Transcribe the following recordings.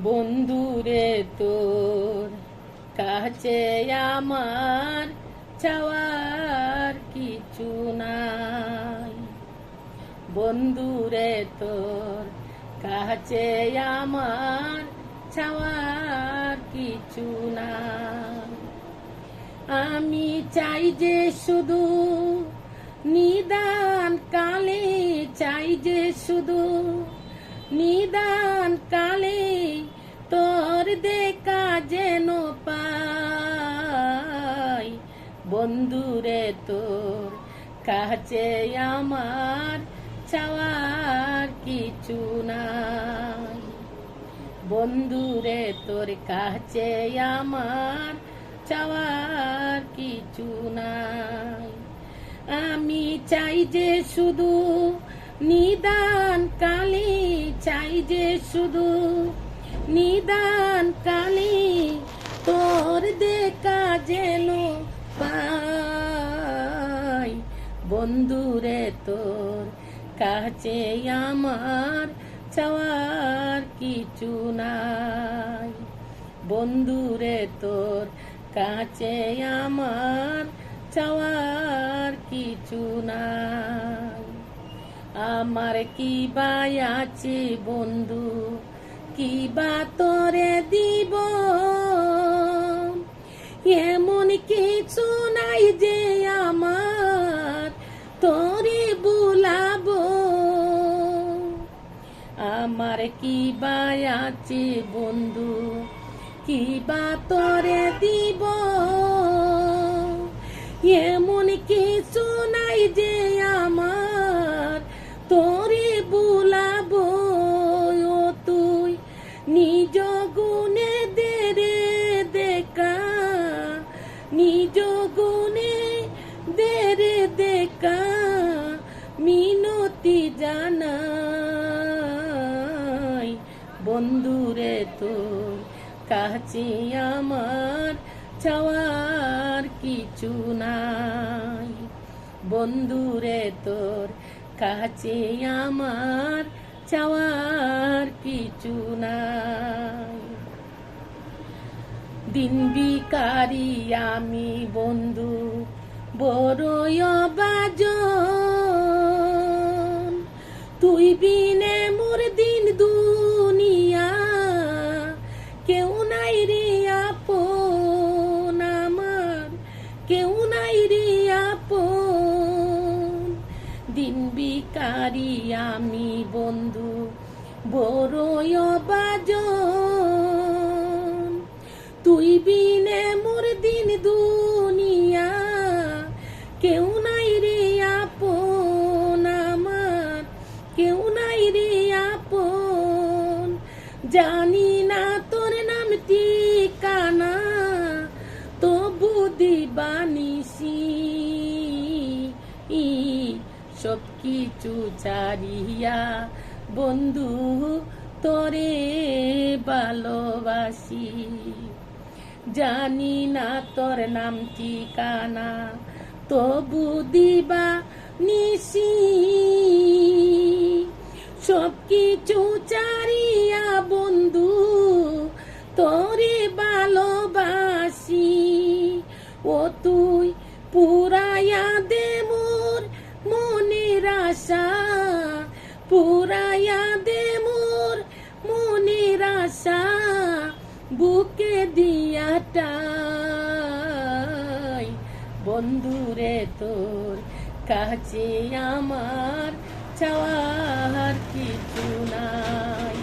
বন্ধুরে তোর কাছে আমার চাওয়ার কিছু নাই। বন্ধুরে তোর কাছে আমার চাওয়ার কিছু নাই। আমি চাই যে শুধু নিদান কালে, চাই যে শুধু নিদান কালে তোর দেখা যেন পাই। বন্ধুরে তোর কাছে আমার চাওয়ার কিছু নাই। বন্ধুরে তোর কাছে আমার চাওয়ার কিছু নাই। আমি চাই যে শুধু নিদান কালে, চাই যে শুধু নিদান কালে তোর দেখা যেন পাই। বন্ধুরে তোর কাছে আমার চাওয়ার কিছু নাই। বন্ধুরে তোর কাছে আমার চাওয়ার কিছু নাই। আমার কি বা আছে বন্ধু, কি বা তোরে দিব, এমন কিছু নাই যে আমার তোরে বুলাবো। আমার কি বা আছে বন্ধু, কি বা তোরে দিব, এমন কিছু নাই যে আমার তোরে বুলাবো। ও তুই নিজ গুণে দে রে দেখা, নিজ গুণে দে রে দেখা, মিনতি জানাই। বন্ধুরে তোর কাছে আমার চাওয়ার কিছু নাই। বন্ধুরে তোর কাছে আমার চাওয়ার কিছু নাই। দিন ভিখারি আমি বন্ধু বড়ই অবাজন, তুই বিনে মোর দিন দুনিয়া কেউ নাই রে আপন, আমার কেউ নাই রে আপন। দিন ভিখারি আমি বন্ধু বড়ই অবাজন, তুই বিনে মোর দিন দুনিয়া কেউ নাই রে আপন, আমার কেউ নাই রে আপন। জানি না তোর নাম ঠিকানা, তবু দিবানিসি সব কিছু ছাড়িয়া বন্ধু তোরে ভালোবাসি। জানি না তোর নাম ঠিকানা, তবু দিবা নিশি সব কিছু ছাড়িয়া বন্ধু তোরে ভালোবাসি। ও তুই পুরাইয়া দে মোর মনের আশা, পুরাইয়া দে মোর মনের আশা, বুকে দিয়াটাই। বন্ধুরে তোর কাছে আমার চাওয়ার কিছু নাই।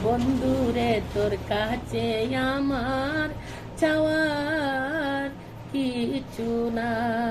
বন্ধুরে তোর কাছে আমার চাওয়ার কিছু নাই।